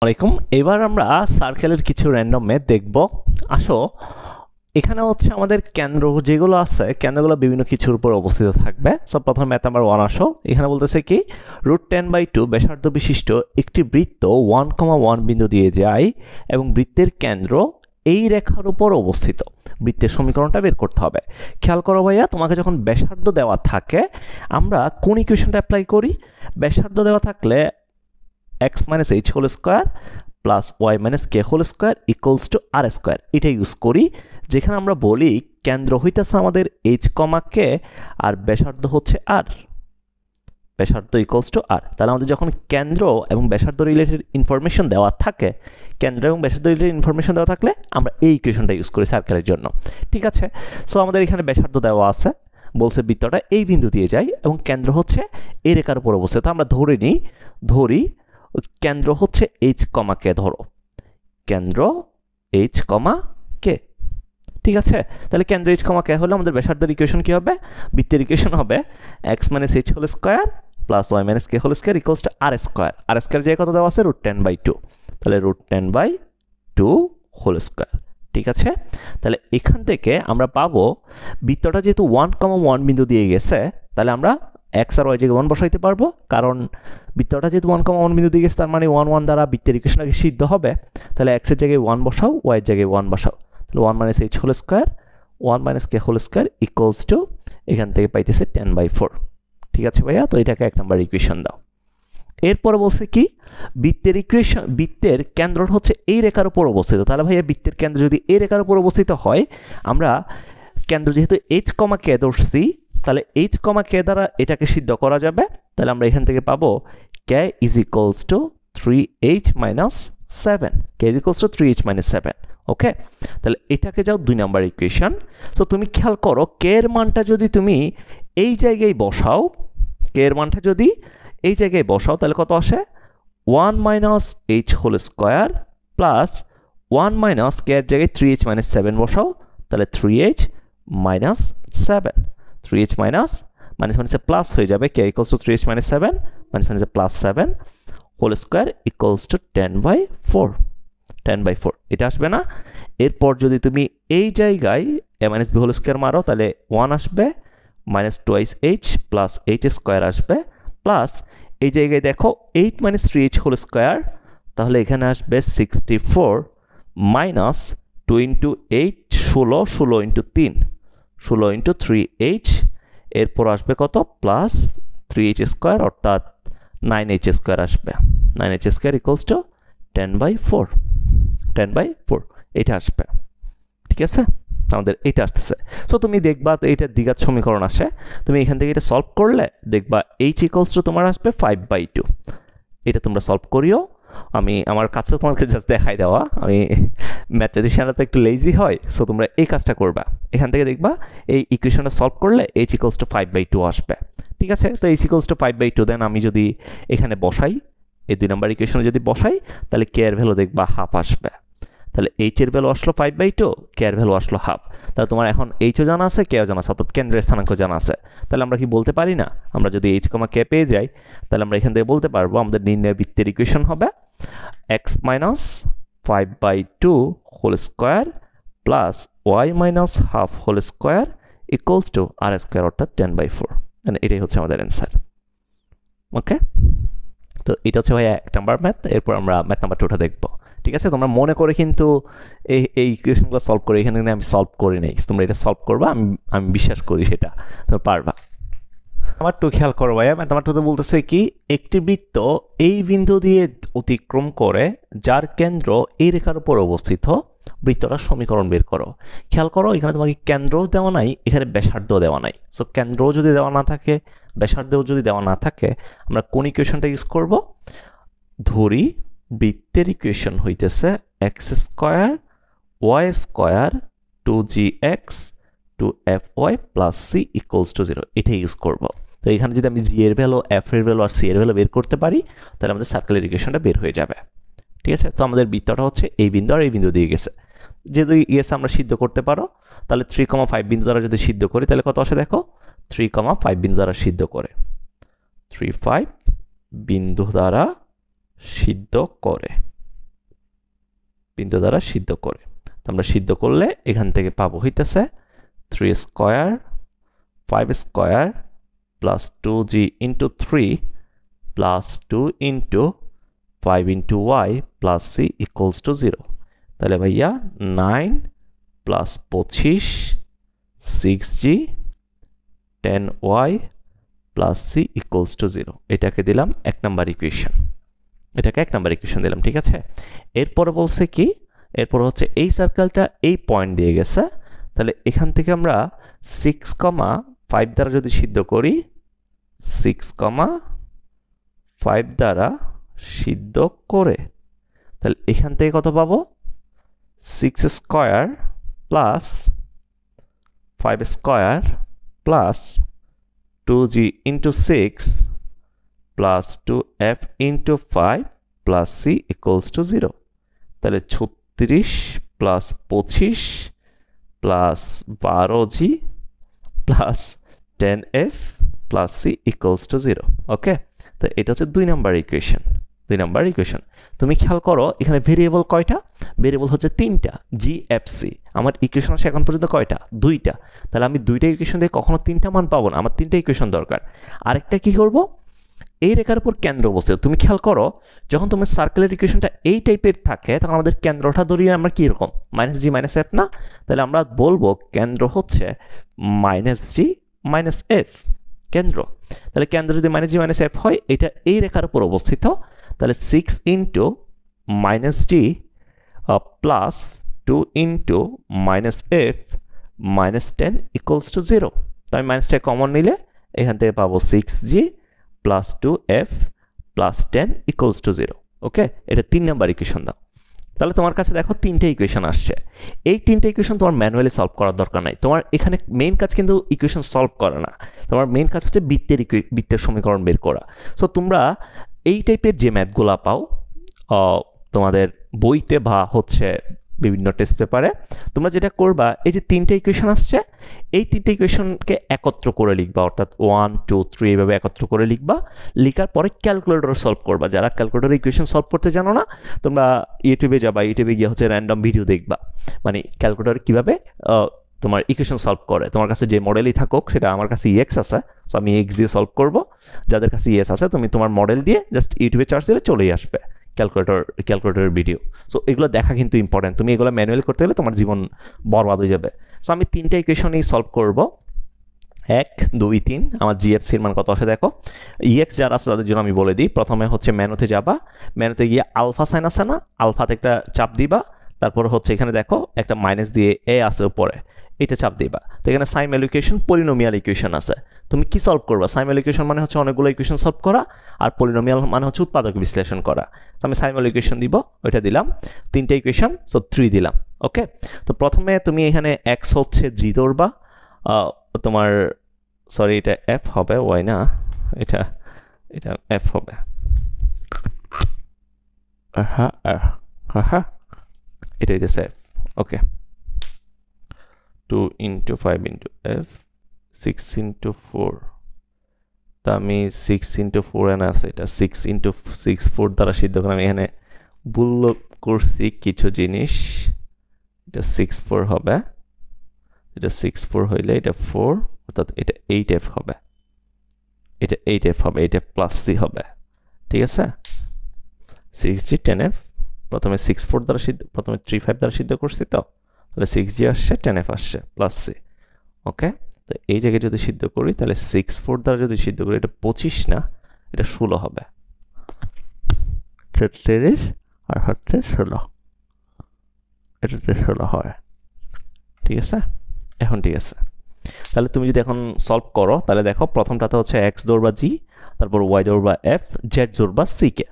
আলাইকুম। এবার আমরা সার্কেলের কিছু র্যান্ডম ম্যাথ দেখব। আসো, এখানে হচ্ছে আমাদের কেন্দ্র যেগুলো আছে, কেন্দ্রগুলো বিভিন্ন কিছুর উপর অবস্থিত থাকবে। সো প্রথম ম্যাথ নাম্বার 1 আসো। এখানে বলতেছে কি √10/2 ব্যাসার্ধ বিশিষ্ট একটি বৃত্ত 1,1 বিন্দু দিয়ে যায় এবং বৃত্তের কেন্দ্র এই রেখার উপর অবস্থিত। বৃত্তের সমীকরণটা বের করতে হবে। খেয়াল করো ভাইয়া, তোমাকে যখন ব্যাসার্ধ দেওয়া থাকে আমরা কোন ইকুয়েশনটা অ্যাপ্লাই করি? ব্যাসার্ধ দেওয়া থাকলে x minus h whole square plus y minus k whole square equals to r square, এটা ইউজ করি। যেখানে আমরা বলি কেন্দ্র হইতেছে আমাদের h, k আর ব্যাসার্ধ হচ্ছে r, ব্যাসার্ধ ইকুয়ালস টু r। তাহলে আমাদের যখন কেন্দ্র এবং ব্যাসার্ধ রিলেটেড ইনফরমেশন দেওয়া থাকে, কেন্দ্র এবং ব্যাসার্ধ রিলেটেড ইনফরমেশন দেওয়া থাকলে আমরা এই ইকুয়েশনটা ইউজ করি সার্কেলের জন্য। ঠিক আছে, সো আমাদের এখানে ব্যাসার্ধ দেওয়া আছে, বলছে বৃত্তটা এই বিন্দু দিয়ে যায় এবং কেন্দ্র হচ্ছে এই রেখার উপর অবস্থিত। আমরা ধরি কেন্দ্র হচ্ছে h, k, ধরো কেন্দ্র h, k। ঠিক আছে, তাহলে কেন্দ্র h, k হলে আমাদের ব্যাসার্ধের ইকুয়েশন কি হবে? বৃত্তের ইকুয়েশন হবে x minus h whole square plus y minus k whole square equals to r square। r square যে কত দেওয়া আছে? √10/2। তাহলে √10/2 whole square। ঠিক আছে, তাহলে এখান থেকে আমরা পাবো বৃত্তটা যেহেতু 1,1 বিন্দু দিয়ে গেছে, তাহলে আমরা x আর y জায়গায় 1 বসাইতে পারবো, কারণ বৃত্তটা যেহেতু 1,1 বিন্দু দিয়ে গেছে তার মানে 1 দ্বারা বৃত্তের ইকুয়েশনটাকে সিদ্ধ হবে। তাহলে x এর জায়গায় 1 বসাও, y এর জায়গায় 1 বসাও। তাহলে 1 minus h whole square 1 minus k whole square equals to এখান থেকে পাইতেছে 10/4। ঠিক আছে ভাইয়া, তো এটাকে 1 নাম্বার ইকুয়েশন দাও। এরপরে বলছে কি বৃত্তের কেন্দ্র হচ্ছে এই রেখার উপর অবস্থিত। তাহলে ভাইয়া বৃত্তের কেন্দ্র যদি এই রেখার উপর অবস্থিত হয়, আমরা কেন্দ্র যেহেতু h, k ধরছি, তাহলে h, k দ্বারা এটাকে সিদ্ধ করা যাবে। তাহলে আমরা এখান থেকে পাবো k is equals to 3h minus 7, k is equals to 3h minus 7। ওকে, তাহলে এটাকে যাও 2 নাম্বার ইকুয়েশন। তো তুমি খেয়াল করো k এর মানটা যদি তুমি এই জায়গায় বসাও, k এর মানটা যদি এই জায়গায় বসাও তাহলে কত আসে? 1 minus h whole square plus 1 minus k এর জায়গায় 3h minus 7 বসাও, তাহলে 3h minus 7, 3h minus plus হয়ে যাবে, k equals to 3h minus 7 minus plus 7 whole square equals to 10/4, 10/4 এটা আসবে না? এরপর যদি তুমি এই জায়গায় a minus b whole square মারো তাহলে 1 আসবে, minus twice h plus h square আসবে, প্লাস এই জায়গায় দেখো 8 minus 3h whole square, তাহলে এখানে আসবে 64 minus 2 into 8 16, 16 into 3 16 into 3h, এরপর আসবে কত? প্লাস 3h স্কোয়ার অর্থাৎ 9h স্কোয়ার আসবে, 9h স্কোয়ার ইকুয়ালস টু 10/4, 10/4 এটা আসবে। ঠিক আছে, আমাদের এটা আসতেছে। সো তুমি দেখবা এটা দ্বিঘাত সমীকরণ আসে, তুমি এখান থেকে এটা সলভ করলে দেখবা h ইকুয়ালস টু তোমার আসবে 5/2। এটা তোমরা সলভ করিও, আমি আমার কাছে তোমাকে জাস্ট দেখাই দেওয়া, আমি ম্যাথমেটিশিয়ানরা তো একটু লেজি হয়, সো তোমরা এই কাজটা করবা। এখান থেকে দেখবা এই ইকুয়েশনটা সলভ করলে h ইকুয়ালস টু 5/2 আসবে। ঠিক আছে, তো h ইকুয়ালস টু 5/2 দেন আমি যদি এখানে বসাই, এই 2 নাম্বার ইকুয়েশনে যদি বসাই তাহলে k এর ভ্যালু দেখবা হাফ আসবে। তাহলে h এর ভ্যালু আসলো 5/2, k এর ভ্যালু আসলো হাফ। তাহলে তোমার এখন h ও জানা আছে, k ও জানা আছে, অর্থাৎ কেন্দ্রের স্থানাঙ্ক জানা আছে। তাহলে আমরা কি বলতে পারি না? আমরা যদি h, k পেয়ে যাই তাহলে আমরা এখান থেকে বলতে পারবো আমাদের নির্ণয় বৃত্তের ইকুয়েশন হবে x minus 5/2 whole square plus y minus half whole square equals to r square অর্থাৎ 10/4। মানে এটাই হচ্ছে আমাদের অ্যান্সার। ওকে, তো এটা হচ্ছে ভাই 1 নাম্বার ম্যাথ। এরপর আমরা ম্যাথ নাম্বার 2টা দেখবো। ঠিক আছে, তোমরা মনে করে কিন্তু এই ইকুয়েশনগুলো সলভ করে, এখানে আমি সলভ করি নাই, তোমরা এটা সলভ করবা, আমি বিশ্বাস করি সেটা তোমরা পারবা। আমার 2 খেয়াল করো ভাইয়া, আমার 2তে বলতেছে কি একটি বৃত্ত এই বিন্দু দিয়ে অতিক্রম করে যার কেন্দ্র এই রেখার উপর অবস্থিত, বৃত্তটার সমীকরণ বের করো। খেয়াল করো এখানে তোমাকে কেন্দ্রও দেওয়া নাই, এখানে ব্যাসার্ধও দেওয়া নাই। সো কেন্দ্রও যদি দেওয়া না থাকে, ব্যাসার্ধও যদি দেওয়া না থাকে, আমরা কোন ইকুয়েশনটা ইউজ করব? ধরি বৃত্তের ইকুয়েশন হইতেছে x square y square 2gx 2fy plus c equals to 0, এটা ইউজ করব। তো এখানে যদি আমি g এর ভ্যালু, f এর ভ্যালু আর c এর ভ্যালু বের করতে পারি তাহলে আমাদের সার্কেলের ইকুয়েশনটা বের হয়ে যাবে। ঠিক আছে, তো আমাদের বৃত্তটা হচ্ছে এই বিন্দু আর এই বিন্দু দিয়ে গেছে, যেহেতু গেছে আমরা সিদ্ধ করতে পারো। তাহলে 3,5 বিন্দু দ্বারা যদি সিদ্ধ করি তাহলে কত আসে দেখো? 3,5 বিন্দু দ্বারা সিদ্ধ করে, 3,5 বিন্দু দ্বারা সিদ্ধ করে বিন্দু দ্বারা সিদ্ধ করে। তো আমরা সিদ্ধ করলে এখান থেকে পাবো হইতেছে 3 square 5 square plus 2g into 3 plus 2 into 5 into y plus c equals to 0। তাহলে ভাইয়া 9 plus 25 6g 10y plus c equals to 0। এটাকে দিলাম 1 নাম্বার ইকুয়েশন, এটাকে 1 নাম্বার ইকুয়েশন দিলাম, ঠিক আছে। এরপরে বলছে কি, এরপর হচ্ছে এই সার্কেলটা এই পয়েন্ট দিয়ে গেছে, তাহলে এখান থেকে আমরা 6,5 দ্বারা যদি সিদ্ধ করি, 6,5 দ্বারা সিদ্ধ করে, তাহলে এখান থেকে কত পাবো, 6 square plus 5 square plus 2g into 6 plus 2f into 5 plus c equals to 0। তাহলে 36 plus 25 plus 12g plus 10f plus c equals to 0। ওকে, তো এটা হচ্ছে 2 নাম্বার ইকুয়েশন। 2 number equation. তুমি খেয়াল করো এখানে ভেরিয়েবল কয়টা, ভেরিয়েবল হচ্ছে 3টা, জি এফ সি। আমার ইকুয়েশন আছে এখন পর্যন্ত কয়টা, 2টা। তাহলে আমি 2টা ইকুয়েশন দিয়ে কখনো 3টা মান পাবো না, আমার 3টা ইকুয়েশন দরকার। আরেকটা কি করব, এই রেখার উপর কেন্দ্র অবস্থিত। তুমি খেয়াল করো যখন তোমার সার্কেলের ইকুয়েশনটা এই টাইপের থাকে তখন আমাদের কেন্দ্রটা ধরিয়ে আমরা কি রকম মাইনাস জি মাইনাস এফ না, তাহলে আমরা বলবো কেন্দ্র হচ্ছে মাইনাস জি মাইনাস এফ কেন্দ্র। তাহলে কেন্দ্র যদি মাইনাস জি মাইনাস এফ হয়, এটা এই রেখার উপর অবস্থিত, তাহলে 6 into minus G plus 2 into minus F minus 10 equals to 0। তো আমি মাইনাসটা কমন নিলে এখান থেকে পাবো 6g plus 2f plus 10 equals to 0। ওকে, এটা 3 নাম্বার ইকুয়েশন দাও। তাহলে তোমার কাছে দেখো 3টে ইকুয়েশন আসছে। এই 3টে ইকুয়েশন তোমার ম্যানুয়ালি সলভ করার দরকার নাই। তোমার এখানে মেইন কাজ কিন্তু ইকুয়েশন সলভ করা না, তোমার মেইন কাজ হচ্ছে বৃত্তের সমীকরণ বের করা। সো তোমরা এই টাইপের যে ম্যাথগুলা পাও তোমাদের বইতে বা হচ্ছে বিভিন্ন টেস্ট পেপারে, তোমরা যেটা করবা, এই যে 3টে ইকুয়েশন আসছে, এই 3টে ইকুয়েশনকে একত্র করে লিখবা, অর্থাৎ 1 2 3 এইভাবে একত্র করে লিখবা। লিখার পরে ক্যালকুলেটরে সলভ করবা। যারা ক্যালকুলেটরে ইকুয়েশন সলভ করতে জানো না, তোমরা ইউটিউবে যাবা, ইউটিউবে গিয়ে হচ্ছে র্যান্ডম ভিডিও দেখবা, মানে ক্যালকুলেটর কিভাবে তোমার ইকুয়েশন সলভ করে। তোমার কাছে যে মডেলই থাকুক, সেটা আমার কাছে ইএক্স আছে, সো আমি এক্স দিয়ে সলভ করব। যাদের কাছে ইএস আছে, তুমি তোমার মডেল দিয়ে জাস্ট ইউটিউবে চার্জ দিলে চলেই আসবে ক্যালকুলেটরের ভিডিও। সো এগুলো দেখা কিন্তু ইম্পর্টেন্ট। তুমি এগুলো ম্যানুয়াল করতে গেলে তোমার জীবন বরবাদ হয়ে যাবে। সো আমি 3টে ইকুয়েশনই সলভ করব, 1 2 3। আমার জিএফসির মান কত আসে দেখো, ইএক্স যারা আছে তাদের জন্য আমি বলে দিই। প্রথমে হচ্ছে মেনুতে যাবা, মেনুতে গিয়ে আলফা সাইন আছে না, আলফাতে একটা চাপ দিবা। তারপর হচ্ছে এখানে দেখো একটা মাইনাস দিয়ে এ আছে উপরে, এটা চাপ দিবা। তো এখানে সাইমেল ইকুয়েশন, পলিনোমিয়াল ইকুয়েশন আছে। তুমি কি সলভ করবা, সাইমেল ইকুয়েশন মানে হচ্ছে অনেকগুলো ইকুয়েশন সলভ করা, আর পলিনোমিয়াল মানে হচ্ছে উৎপাদক বিশ্লেষণ করা। তো আমি সাইমেল ইকুয়েশন দিব, ওইটা দিলাম। 3টে ইকুয়েশন, সো 3 দিলাম। ওকে, তো প্রথমে তুমি এখানে এক্স হচ্ছে জি ধরবা, তোমার সরি এটা এফ হবে, ওয়াই না, এটা এটা এফ হবে। এটা হইতেছে এফ। ওকে, 2 ইন্টু 5 ইন্টু এফ 6 ইন্টু 4। তা আমি 6 ইন্টু 4 এনে আছে, এটা 6 ইন্টু 6 4 দ্বারা সিদ্ধ করে আমি এখানে ভুল করছি কিছু জিনিস। এটা 6 4 হবে, এটা 6 4 হইলে এটা 4, অর্থাৎ এটা 8f হবে, এটা 8f হবে, 8f প্লাস c হবে। ঠিক আছে, 6g 10f, প্রথমে 6 4 দ্বারা সিদ্ধ, প্রথমে 3 5 দ্বারা সিদ্ধ করছি, তো তাহলে 6g আসছে, 10f আসছে প্লাস c। ওকে, তো এই জায়গায় যদি সিদ্ধ করি, তাহলে 6 4 দ্বারা যদি সিদ্ধ করি, এটা 25 না, এটা 16 হবে। 30 আর হচ্ছে 16, এটাতে 16 হয়। ঠিক আছে, এখন ঠিক আছে। তাহলে তুমি যদি এখন সলভ করো, তাহলে দেখো প্রথমটাতে হচ্ছে এক্স ধরবা জি, তারপর ওয়াই ধরবা এফ, জেড ধরবা সি কে।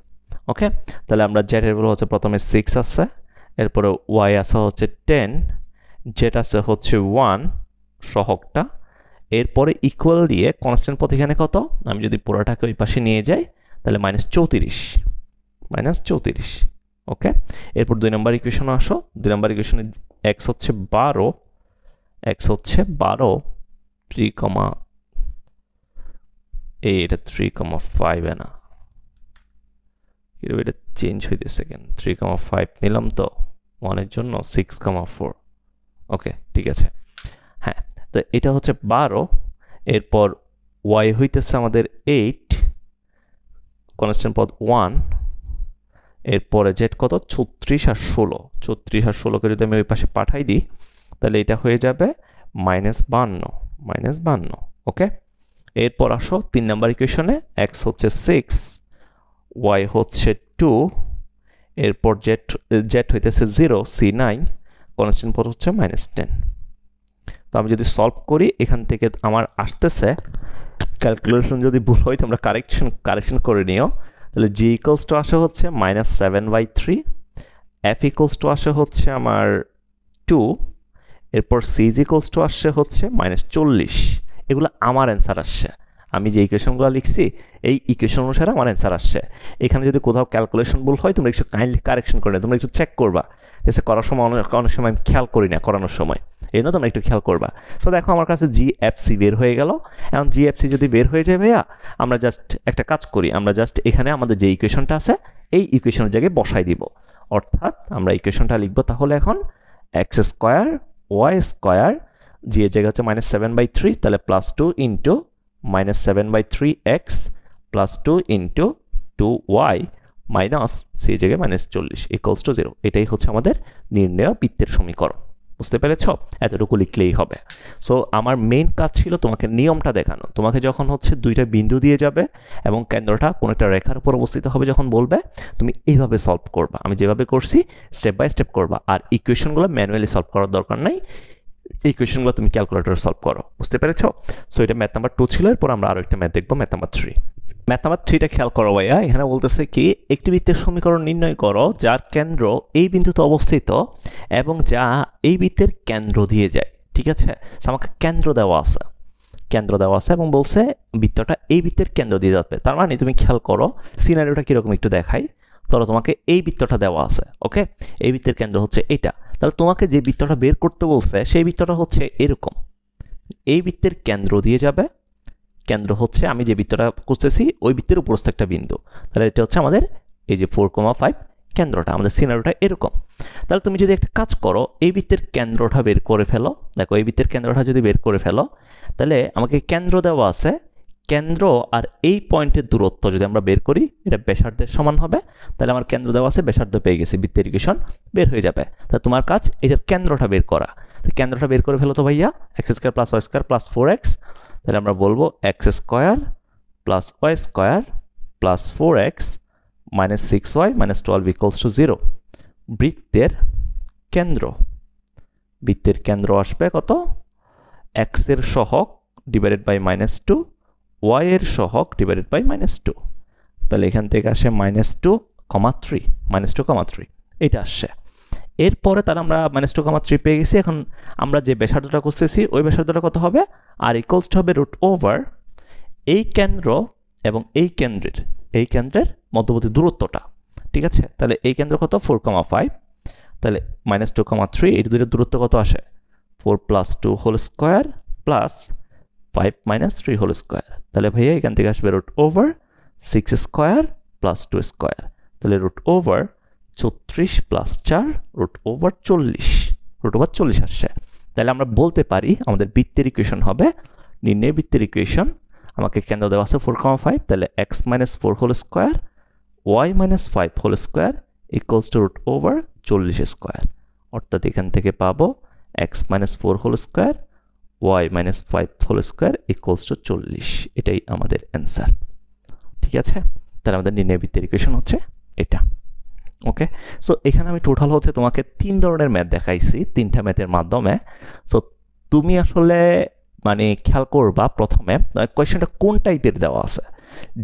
ওকে, তাহলে আমরা জেড এর হচ্ছে প্রথমে 6 আছে, এরপরে ওয়াই আছে হচ্ছে 10, জেড আছে হচ্ছে 1 সহগটা, এরপরে ইকুয়াল দিয়ে কনস্ট্যান্ট পথ এখানে কত, আমি যদি পুরোটাকে ওই পাশে নিয়ে যাই, তাহলে -34। ওকে, এরপর 2 নম্বর ইকুয়েশনে আসো। 2 নম্বর ইকুয়েশনে এক্স হচ্ছে 12, এক্স হচ্ছে 12 3, এটা 3,5 এ না, এটা চেঞ্জ হইতেছে কেন, 3,5 নিলাম তো, 1 এর জন্য 6,4। ওকে, ঠিক আছে। হ্যাঁ, তো এটা হচ্ছে 12, এরপর y হইতেছে আমাদের 8, কনস্ট্যান্ট পদ 1, এরপরে z কত 36 আর 16, 36 আর 16কে যদি আমি ওই পাশে পাঠাই দিই তাহলে এটা হয়ে যাবে -52। ওকে, এরপর আসো 3 নাম্বার ইকুয়েশনে x হচ্ছে 6, y হচ্ছে 2, এরপর z হইতেছে 0, c9, কনস্ট্যান্ট পদ হচ্ছে -10। তো আমি যদি সলভ করি এখান থেকে আমার আসতেছে, ক্যালকুলেশন যদি ভুল হয় তোমরা কারেকশন করে নিও। তাহলে g ইকুয়ালস টু আসে হচ্ছে -7/3, f ইকুয়ালস টু আসে হচ্ছে আমার 2, এরপর c ইকুয়ালস টু আসছে হচ্ছে -40। এগুলো আমার অ্যান্সার আসছে, আমি যে ইকুয়েশনগুলো লিখছি এই ইকুয়েশন অনুসারে আমার অ্যান্সার আসছে। এখানে যদি কোথাও ক্যালকুলেশন ভুল হয় তোমরা একটু কাইন্ডলি কারেকশন করে, তোমরা একটু চেক করবা। এসে করার সময় অনেক সময় আমি খেয়াল করি না করানোর সময়, এই জন্য তোমরা একটু খেয়াল করবা। সো দেখো আমার কাছে GFC বের হয়ে গেল। এখন GFC যদি বের হয়ে যায় ভাইয়া, আমরা জাস্ট একটা কাজ করি, আমরা জাস্ট এখানে আমাদের যে ইকুয়েশনটা আছে এই ইকুয়েশনের জায়গায় বসাই দিব। অর্থাৎ আমরা ইকুয়েশনটা লিখবো তাহলে এখন x² y², g এর জায়গা হচ্ছে -7/3, তাহলে +2 into -7/3x +2 into 2y minus c এর জায়গায় -40 ইকুয়ালস টু 0। এটাই হচ্ছে আমাদের নির্ণেয় বৃত্তের সমীকরণ। বুঝতে পেরেছ? এতটুকু লিখলেই হবে। সো আমার মেইন কাজ ছিল তোমাকে নিয়মটা দেখানো। তোমাকে যখন হচ্ছে দুইটা বিন্দু দিয়ে যাবে এবং কেন্দ্রটা কোনো একটা রেখার উপর অবস্থিত হবে যখন বলবে, তুমি এইভাবে সলভ করবা। আমি যেভাবে করছি স্টেপ বাই স্টেপ করবা, আর ইকুয়েশনগুলো ম্যানুয়ালি সলভ করার দরকার নাই, ইকুয়েশনগুলো তুমি ক্যালকুলেটরে সলভ করো। বুঝতে পেরেছো? সো এটা ম্যাথ নাম্বার 2 ছিল। এরপর আমরা আরো একটা ম্যাথ দেখবো, ম্যাথ নাম্বার 3। ম্যাথ নাম্বার 3টা খেয়াল করো ভাইয়া। এখানে বলতেছে কি, একটি বৃত্তের সমীকরণ নির্ণয় করো যার কেন্দ্র এই বিন্দুতে অবস্থিত এবং যা এই বৃত্তের কেন্দ্র দিয়ে যায়। ঠিক আছে, আমাকে কেন্দ্র দেওয়া আছে এবং বলছে বৃত্তটা এই বৃত্তের কেন্দ্র দিয়ে যাবে। তার মানে তুমি খেয়াল করো সিনারিওটা কিরকম একটু দেখাই। ধরো তোমাকে এই বৃত্তটা দেওয়া আছে, ওকে, এই বৃত্তের কেন্দ্র হচ্ছে এটা। তাহলে তোমাকে যে বৃত্তটা বের করতে বলছে সেই বৃত্তটা হচ্ছে এরকম, এই বৃত্তের কেন্দ্র দিয়ে যাবে। কেন্দ্র হচ্ছে আমি যে বৃত্তটা খুঁজতেছি ওই বৃত্তের উপরস্থ একটা বিন্দু। তাহলে এটা হচ্ছে আমাদের এই যে 4,5 কেন্দ্রটা, আমাদের সিনারিওটা এরকম। তাহলে তুমি যদি একটা কাজ করো, এই বৃত্তের কেন্দ্রটা বের করে ফেলো। দেখো এই বৃত্তের কেন্দ্রটা যদি বের করে ফেলো, তাহলে আমাকে কেন্দ্র দেওয়া আছে, কেন্দ্র আর এই পয়েন্টের দূরত্ব যদি আমরা বের করি এটা ব্যাসার্ধের সমান হবে। তাহলে আমার কেন্দ্র দেওয়া আছে, ব্যাসার্ধ পেয়ে গেছি, বৃত্তের ইকুয়েশন বের হয়ে যাবে। তাহলে তোমার কাজ এটার কেন্দ্রটা বের করা। তো কেন্দ্রটা বের করে ফেলো তো ভাইয়া, x² + y² + 4x। তাহলে আমরা বলবো x² + y² + 4x - 6y - 12 = 0। বৃত্তের কেন্দ্র আসবে কত? x এর সহগ ডিভাইডেড বাই -2, y এর সহগ ডিভাইডেড বাই -2। তাহলে এখান থেকে আসে -2,3 এটা আসছে। এরপরে তাহলে আমরা -2,3 পেয়ে গেছি। এখন আমরা যে ব্যাসার্ধটা খুঁজতেছি ওই ব্যাসার্ধটা কত হবে? আর ইকুয়ালস টু হবে √ওভার এই কেন্দ্র এবং এই কেন্দ্রের মধ্যবর্তী দূরত্বটা। ঠিক আছে, তাহলে এই কেন্দ্র কত? 4,5। তাহলে -2,3 এই দুইটার দূরত্ব কত আসে? 4 + 2 whole square plus 5 - 3 whole square. তাহলে ভাইয়া এখান থেকে আসবে √ওভার 6² + 2²। তাহলে √ওভার 34 + 4 √ওভার 40 আসছে। তাহলে আমরা বলতে পারি আমাদের বৃত্তের ইকুয়েশন হবে, নির্ণয় বৃত্তের ইকুয়েশন। আমাকে কেন্দ্র দেওয়া আছে 4,5, তাহলে x - 4 whole square y - 5 whole square equals to √ওভার 40²। অর্থাৎ এখান থেকে পাবো x - 4 whole square y - 5 whole square equals to 40। এটাই আমাদের অ্যান্সার। ঠিক আছে, তাহলে আমাদের নির্ণয় বৃত্তের ইকুয়েশন হচ্ছে এটা। ওকে, সো এখানে আমি টোটাল হচ্ছে তোমাকে 3 ধরনের ম্যাথ দেখাইছি, 3টা ম্যাথের মাধ্যমে। সো তুমি আসলে মানে খেয়াল করবা প্রথমে কোয়েশ্চেনটা কোন টাইপের দেওয়া আছে।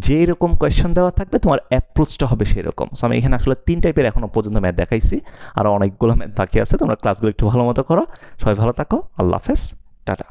যে এরকম কোয়েশ্চেন দেওয়া থাকবে তোমার অ্যাপ্রোচটা হবে সেরকম। সো আমি এখানে আসলে 3 টাইপের এখনো পর্যন্ত ম্যাথ দেখাইছি, আর অনেকগুলো ম্যাথ বাকি আছে। তোমরা ক্লাসগুলো একটু ভালো মতো করো। সবাই ভালো থাকো, আল্লাহ হাফেজ, টাটা।